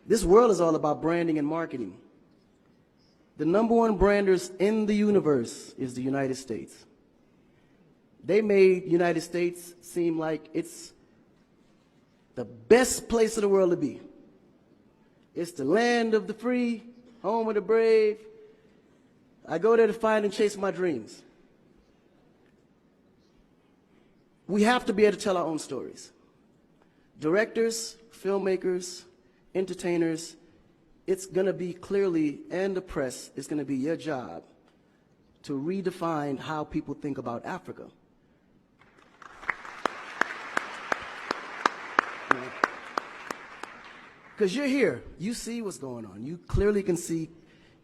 This world is all about branding and marketing. The number one branders in the universe is the United States. They made the United States seem like it's the best place in the world to be. It's the land of the free, home of the brave. I go there to find and chase my dreams. We have to be able to tell our own stories. Directors, filmmakers, entertainers, it's going to be clearly, and the press, it's going to be your job to redefine how people think about Africa. Because you're here, you see what's going on. You clearly can see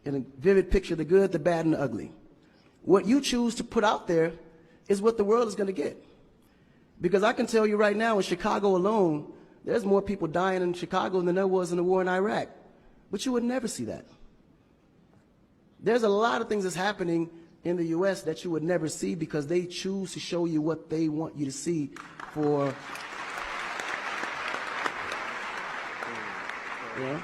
in a vivid picture the good, the bad, and the ugly. What you choose to put out there is what the world is going to get. Because I can tell you right now, in Chicago alone, there's more people dying in Chicago than there was in the war in Iraq. But you would never see that. There's a lot of things that's happening in the U.S. that you would never see because they choose to show you what they want you to see for. Yeah.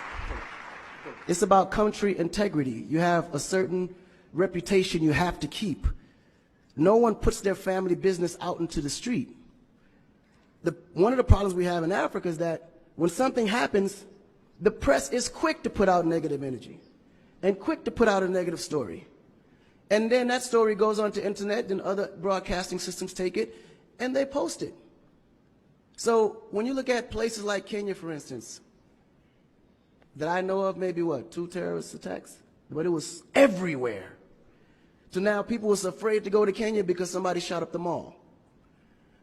It's about country integrity. You have a certain reputation you have to keep. No one puts their family business out into the street. One of the problems we have in Africa is that when something happens, the press is quick to put out negative energy and quick to put out a negative story. And then that story goes on to internet and other broadcasting systems take it and they post it. So when you look at places like Kenya, for instance, that I know of, maybe what, 2 terrorist attacks? But it was everywhere. So now people was afraid to go to Kenya because somebody shot up the mall.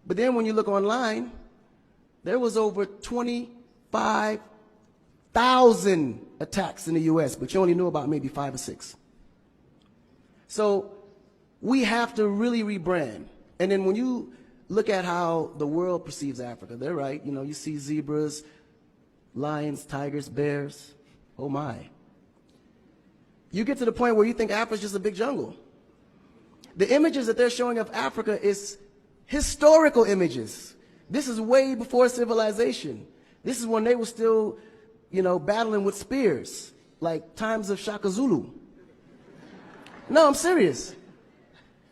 But then when you look online, there was over 25,000 attacks in the U.S., but you only knew about maybe 5 or 6. So we have to really rebrand. And then when you look at how the world perceives Africa, they're right. You know, you see zebras, lions, tigers, bears. Oh my. You get to the point where you think Africa's just a big jungle. The images that they're showing of Africa is historical images. This is way before civilization. This is when they were still, you know, battling with spears, like times of Shaka Zulu. No, I'm serious.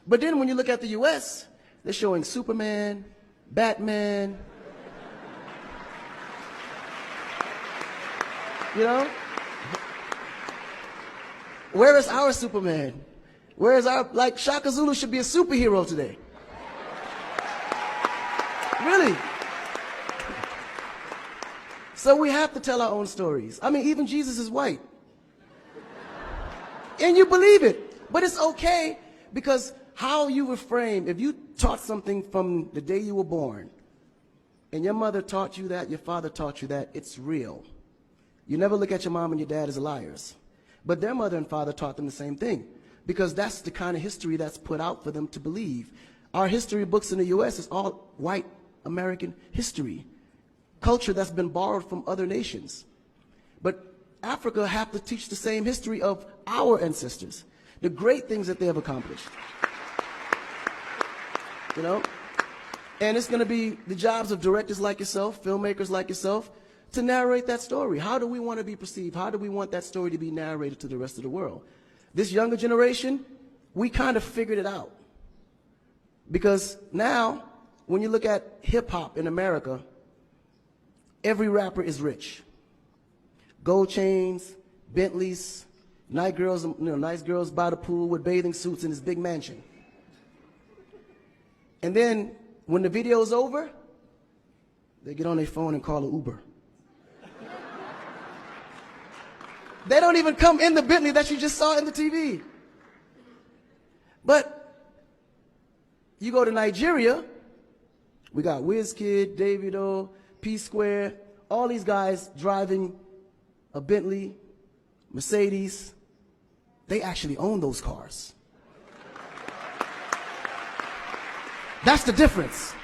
But then when you look at the U.S., they're showing Superman, Batman, you know? Where is our Superman? Where is our, like, Shaka Zulu should be a superhero today. Really. So we have to tell our own stories. I mean, even Jesus is white. And you believe it. But it's okay because how you were framed, if you taught something from the day you were born, and your mother taught you that, your father taught you that, it's real. You never look at your mom and your dad as liars. But their mother and father taught them the same thing because that's the kind of history that's put out for them to believe. Our history books in the U.S. is all white American history, culture that's been borrowed from other nations. But Africa have to teach the same history of our ancestors, the great things that they have accomplished. You know? And it's going to be the jobs of directors like yourself, filmmakers like yourself, to narrate that story. How do we want to be perceived? How do we want that story to be narrated to the rest of the world? This younger generation, we kind of figured it out. Because now, when you look at hip-hop in America, every rapper is rich. Gold chains, Bentleys, nice girls by the pool with bathing suits in his big mansion. And then, when the video's over, they get on their phone and call an Uber. They don't even come in the Bentley that you just saw in the TV. But you go to Nigeria, we got Wizkid, Davido, P-Square, all these guys driving a Bentley, Mercedes. They actually own those cars. That's the difference.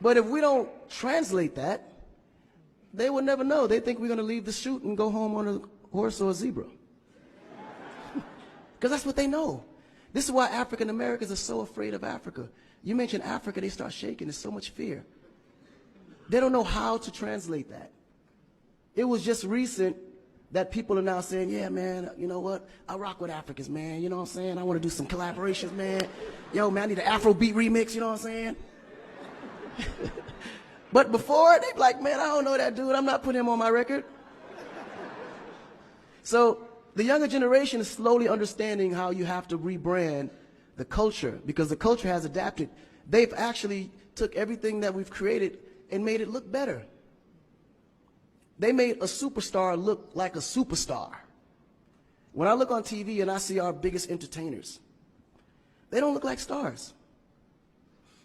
But if we don't translate that, they will never know. They think we're going to leave the shoot and go home on a horse or a zebra. Because that's what they know. This is why African Americans are so afraid of Africa. You mention Africa, they start shaking. There's so much fear. They don't know how to translate that. It was just recent that people are now saying, yeah, man, you know what? I rock with Africans, man. You know what I'm saying? I want to do some collaborations, man. Yo, man, I need an Afrobeat remix, you know what I'm saying? But before, they'd be like, man, I don't know that dude. I'm not putting him on my record. So the younger generation is slowly understanding how you have to rebrand the culture, because the culture has adapted. They've actually took everything that we've created and made it look better. They made a superstar look like a superstar. When I look on TV and I see our biggest entertainers, they don't look like stars.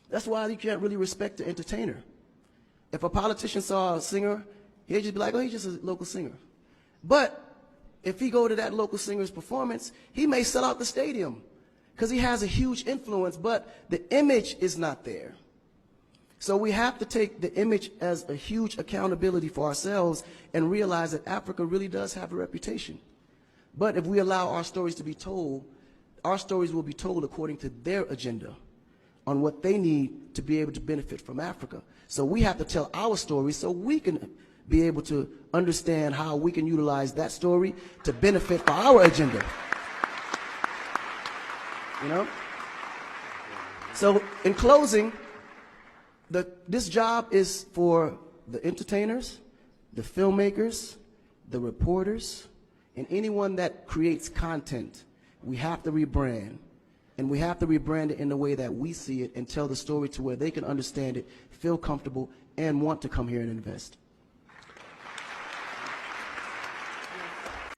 That's why you can't really respect the entertainer. If a politician saw a singer, he'd just be like, oh, he's just a local singer. But if he go to that local singer's performance, he may sell out the stadium because he has a huge influence, but the image is not there. So we have to take the image as a huge accountability for ourselves and realize that Africa really does have a reputation. But if we allow our stories to be told, our stories will be told according to their agenda on what they need to be able to benefit from Africa. So we have to tell our story so we can be able to understand how we can utilize that story to benefit for our agenda. You know? So in closing, this job is for the entertainers, the filmmakers, the reporters, and anyone that creates content. We have to rebrand. And we have to rebrand it in the way that we see it and tell the story to where they can understand it, feel comfortable, and want to come here and invest.